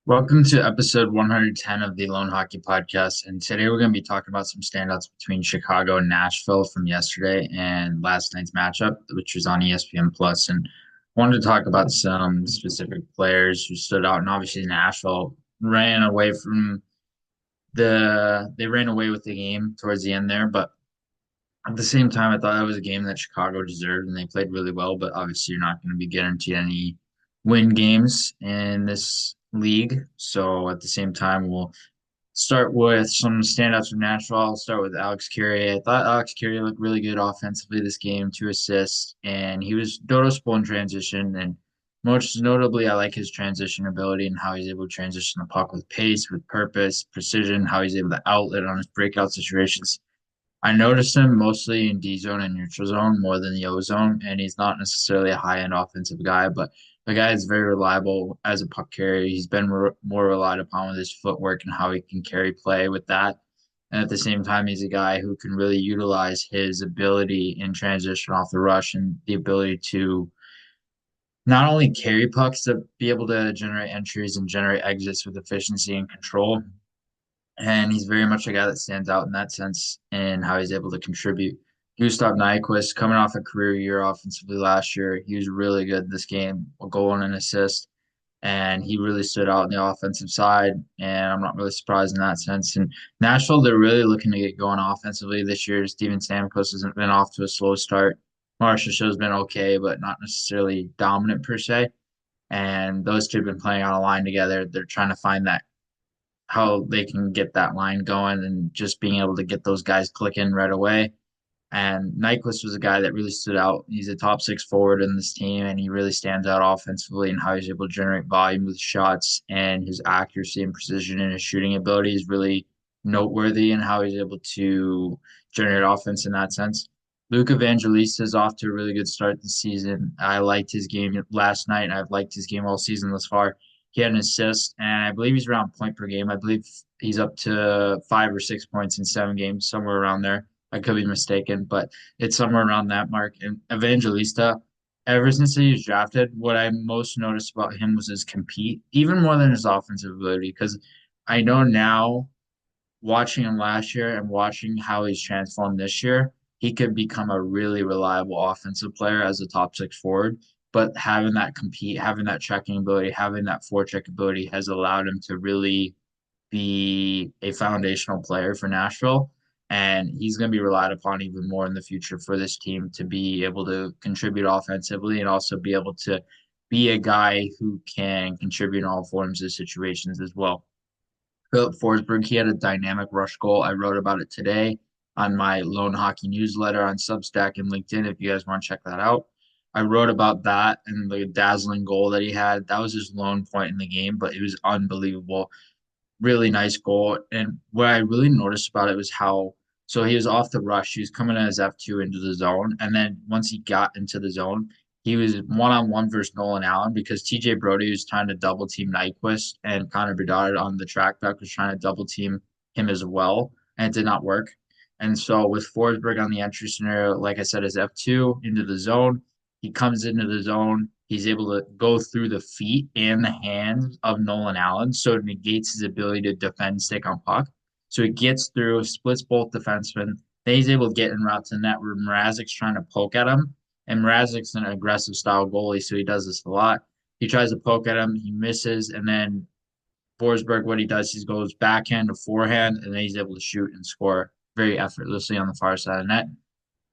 Welcome to episode 110 of the Lone Hockey Podcast. And today we're going to be talking about some standouts between Chicago and Nashville from yesterday and last night's matchup, which was on ESPN Plus. And wanted to talk about some specific players who stood out. And obviously, Nashville ran away from they ran away with the game towards the end there. But at the same time, I thought that was a game that Chicago deserved and they played really well. But obviously, you're not going to be guaranteed any win games in this league. So at the same time, we'll start with some standouts from Nashville. I'll start with Alex Carey. I thought Alex Carey looked really good offensively this game, 2 assists, and he was noticeable in transition. And most notably, I like his transition ability and how he's able to transition the puck with pace, with purpose, precision, how he's able to outlet on his breakout situations. I noticed him mostly in D zone and neutral zone more than the O zone, and he's not necessarily a high end offensive guy, but the guy is very reliable as a puck carrier. He's been more relied upon with his footwork and how he can carry play with that. And at the same time, he's a guy who can really utilize his ability in transition off the rush and the ability to not only carry pucks to be able to generate entries and generate exits with efficiency and control, and he's very much a guy that stands out in that sense and how he's able to contribute. Gustav Nyquist coming off a career year offensively last year, he was really good this game, a goal and an assist, and he really stood out on the offensive side. And I'm not really surprised in that sense. And Nashville, they're really looking to get going offensively this year. Steven Stamkos has been off to a slow start. Marcia Show's been okay, but not necessarily dominant per se. And those two have been playing on a line together. They're trying to find that how they can get that line going and just being able to get those guys clicking right away. And Nyquist was a guy that really stood out. He's a top six forward in this team, and he really stands out offensively and how he's able to generate volume with shots and his accuracy and precision and his shooting ability is really noteworthy and how he's able to generate offense in that sense. Luke Evangelista is off to a really good start this season. I liked his game last night, and I've liked his game all season thus far. He had an assist, and I believe he's around point per game. I believe he's up to 5 or 6 points in 7 games, somewhere around there. I could be mistaken, but it's somewhere around that mark. And Evangelista, ever since he was drafted, what I most noticed about him was his compete, even more than his offensive ability. Because I know now, watching him last year and watching how he's transformed this year, he could become a really reliable offensive player as a top six forward. But having that compete, having that checking ability, having that forecheck ability has allowed him to really be a foundational player for Nashville. And he's going to be relied upon even more in the future for this team to be able to contribute offensively and also be able to be a guy who can contribute in all forms of situations as well. Philip Forsberg, he had a dynamic rush goal. I wrote about it today on my Lone Hockey newsletter on Substack and LinkedIn if you guys want to check that out. I wrote about that and the dazzling goal that he had. That was his lone point in the game, but it was unbelievable. Really nice goal. And what I really noticed about it was how so he was off the rush. He was coming as F2 into the zone. And then once he got into the zone, he was one on one versus Nolan Allen because TJ Brody was trying to double team Nyquist and Connor Bedard on the track back was trying to double team him as well. And it did not work. And so with Forsberg on the entry scenario, like I said, is F2 into the zone. He comes into the zone. He's able to go through the feet and the hands of Nolan Allen, so it negates his ability to defend stick on puck. So he gets through, splits both defensemen. Then he's able to get in route to the net where Mrazek's trying to poke at him. And Mrazek's an aggressive style goalie, so he does this a lot. He tries to poke at him, he misses, and then Forsberg, what he does, he goes backhand to forehand, and then he's able to shoot and score very effortlessly on the far side of the net.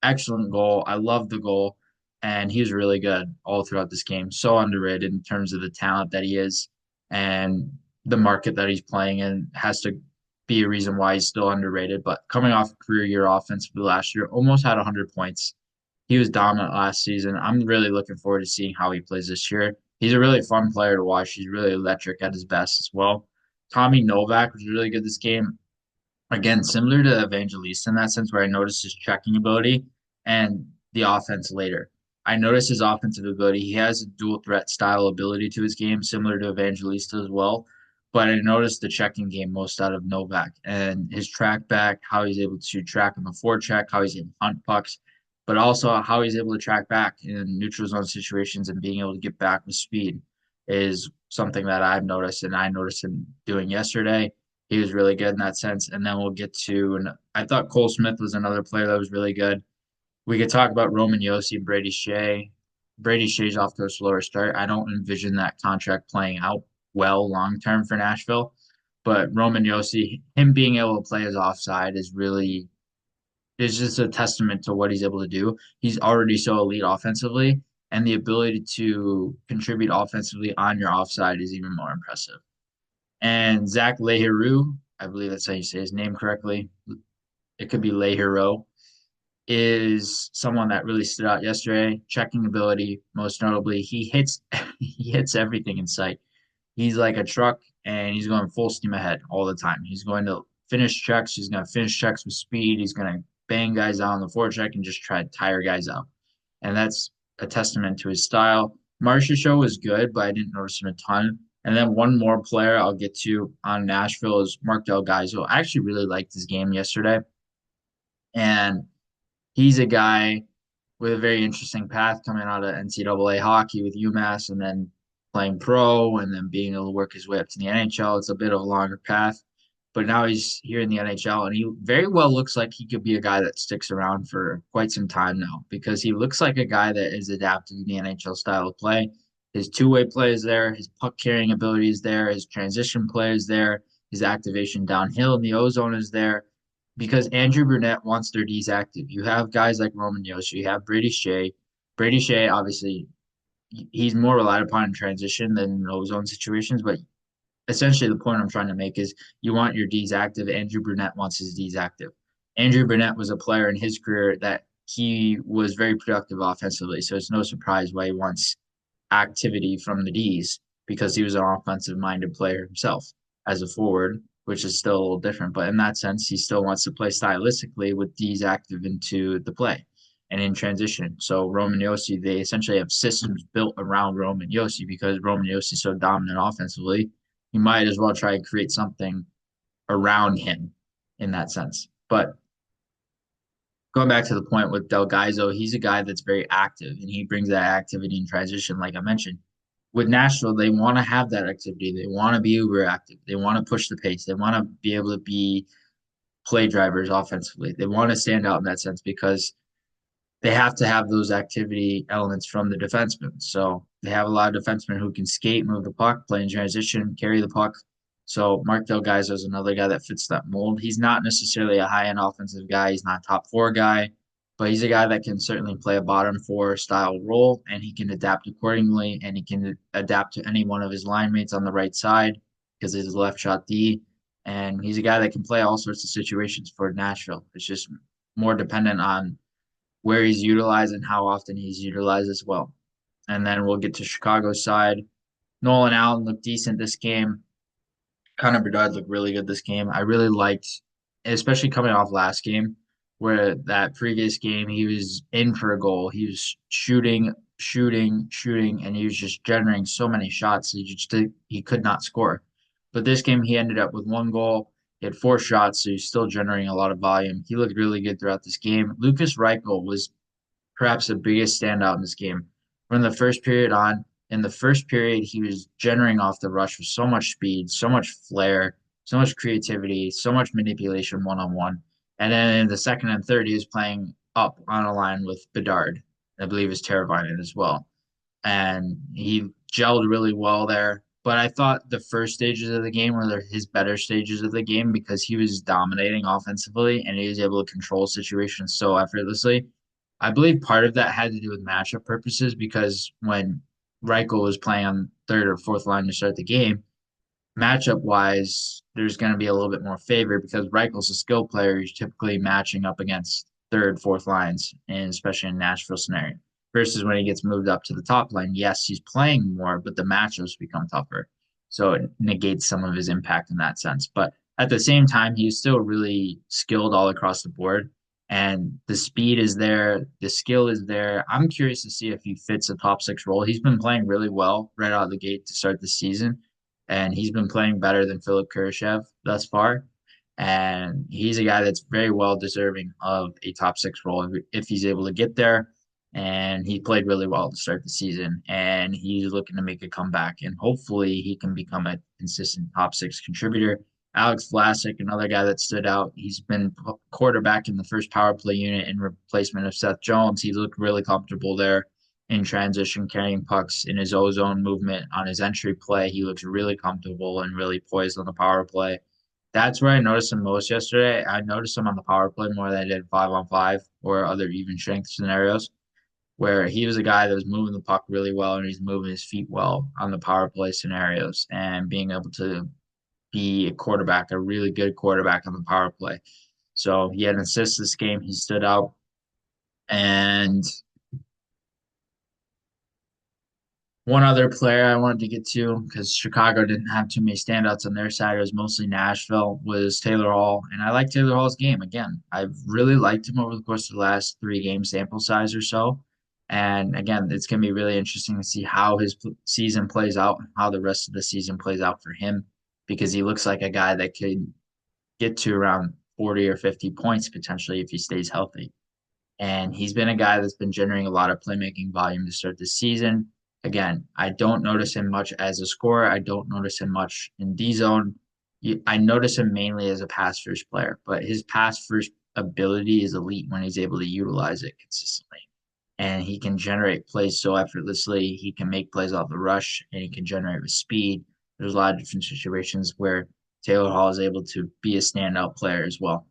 Excellent goal. I love the goal. And he was really good all throughout this game. So underrated in terms of the talent that he is and the market that he's playing in has to be a reason why he's still underrated. But coming off a career year offensively last year, almost had 100 points. He was dominant last season. I'm really looking forward to seeing how he plays this year. He's a really fun player to watch. He's really electric at his best as well. Tommy Novak was really good this game. Again, similar to Evangelista in that sense, where I noticed his checking ability and the offense later. I noticed his offensive ability. He has a dual threat style ability to his game, similar to Evangelista as well. But I noticed the checking game most out of Novak and his track back, how he's able to track on the forecheck, how he's able to hunt pucks, but also how he's able to track back in neutral zone situations and being able to get back with speed is something that I've noticed and I noticed him doing yesterday. He was really good in that sense. And then we'll get to, and I thought Cole Smith was another player that was really good. We could talk about Roman Yossi and Brady Shea. Brady Shea's off to a slower start. I don't envision that contract playing out well long term for Nashville. But Roman Yossi, him being able to play his offside is just a testament to what he's able to do. He's already so elite offensively, and the ability to contribute offensively on your offside is even more impressive. And Zach Leheru, I believe that's how you say his name correctly. It could be Leheru, is someone that really stood out yesterday. Checking ability, most notably, he hits he hits everything in sight. He's like a truck and he's going full steam ahead all the time. He's going to finish checks. He's going to finish checks with speed. He's going to bang guys out on the forecheck and just try to tire guys out. And that's a testament to his style. Marcia Show was good, but I didn't notice him a ton. And then one more player I'll get to on Nashville is Mark Del Gaizo. I actually really liked his game yesterday. And he's a guy with a very interesting path coming out of NCAA hockey with UMass and then playing pro and then being able to work his way up to the NHL. It's a bit of a longer path, but now he's here in the NHL and he very well looks like he could be a guy that sticks around for quite some time now because he looks like a guy that is adapted to the NHL style of play. His two-way play is there, his puck carrying ability is there, his transition play is there, his activation downhill in the ozone is there because Andrew Brunette wants their D's active. You have guys like Roman Yoshi, you have Brady Shea. Brady Shea, obviously, he's more relied upon in transition than in ozone situations, but essentially the point I'm trying to make is you want your D's active. Andrew Brunette wants his D's active. Andrew Brunette was a player in his career that he was very productive offensively, so it's no surprise why he wants activity from the D's because he was an offensive minded player himself as a forward, which is still a little different. But in that sense, he still wants to play stylistically with D's active into the play and in transition. So Roman Yossi, they essentially have systems built around Roman Yossi because Roman Yossi is so dominant offensively. You might as well try and create something around him in that sense. But going back to the point with Del Gaizo, he's a guy that's very active and he brings that activity in transition, like I mentioned. With Nashville, they want to have that activity. They want to be uber active. They want to push the pace. They want to be able to be play drivers offensively. They want to stand out in that sense because they have to have those activity elements from the defensemen. So they have a lot of defensemen who can skate, move the puck, play in transition, carry the puck. So Mark Del Gaizo is another guy that fits that mold. He's not necessarily a high-end offensive guy. He's not a top four guy, but he's a guy that can certainly play a bottom four style role, and he can adapt accordingly, and he can adapt to any one of his line mates on the right side because he's a left shot D. And he's a guy that can play all sorts of situations for Nashville. It's just more dependent on where he's utilized and how often he's utilized as well. And then we'll get to Chicago's side. Nolan Allen looked decent this game. Connor Bedard looked really good this game. I really liked, especially coming off last game, where that previous game he was in for a goal. He was shooting, shooting, shooting, and he was just generating so many shots. He could not score. But this game he ended up with one goal. He had four shots, so he's still generating a lot of volume. He looked really good throughout this game. Lucas Reichel was perhaps the biggest standout in this game. From the first period on, in the first period, he was generating off the rush with so much speed, so much flair, so much creativity, so much manipulation one on one. And then in the second and third, he was playing up on a line with Bedard, I believe is Teravainen as well. And he gelled really well there. But I thought the first stages of the game were his better stages of the game because he was dominating offensively and he was able to control situations so effortlessly. I believe part of that had to do with matchup purposes because when Reichel was playing on third or fourth line to start the game, matchup wise, there's going to be a little bit more favor because Reichel's a skill player. He's typically matching up against third, fourth lines, and especially in Nashville scenario. Versus when he gets moved up to the top line, yes, he's playing more, but the matchups become tougher. So it negates some of his impact in that sense. But at the same time, he's still really skilled all across the board. And the speed is there, the skill is there. I'm curious to see if he fits a top six role. He's been playing really well right out of the gate to start the season and he's been playing better than Philip Kurashev thus far. And he's a guy that's very well deserving of a top six role if he's able to get there. and he played really well to start the season. And he's looking to make a comeback, and hopefully he can become a consistent top six contributor. Alex Vlasic, another guy that stood out. He's been quarterback in the first power play unit in replacement of Seth Jones. He looked really comfortable there in transition, carrying pucks in his ozone movement on his entry play. He looks really comfortable and really poised on the power play. That's where I noticed him most yesterday. I noticed him on the power play more than I did 5-on-5 or other even strength scenarios, where he was a guy that was moving the puck really well and he's moving his feet well on the power play scenarios and being able to be a quarterback, a really good quarterback on the power play. So he had an assist this game. He stood out. And one other player I wanted to get to, because Chicago didn't have too many standouts on their side, it was mostly Nashville, was Taylor Hall. And I like Taylor Hall's game. Again, I've really liked him over the course of the last 3 game sample size or so. And again, it's going to be really interesting to see how his season plays out and how the rest of the season plays out for him, because he looks like a guy that could get to around 40 or 50 points potentially if he stays healthy. And he's been a guy that's been generating a lot of playmaking volume to start the season. Again, I don't notice him much as a scorer. I don't notice him much in D zone. I notice him mainly as a pass first player, but his pass first ability is elite when he's able to utilize it consistently. And he can generate plays so effortlessly. He can make plays off the rush and he can generate with speed. There's a lot of different situations where Taylor Hall is able to be a standout player as well.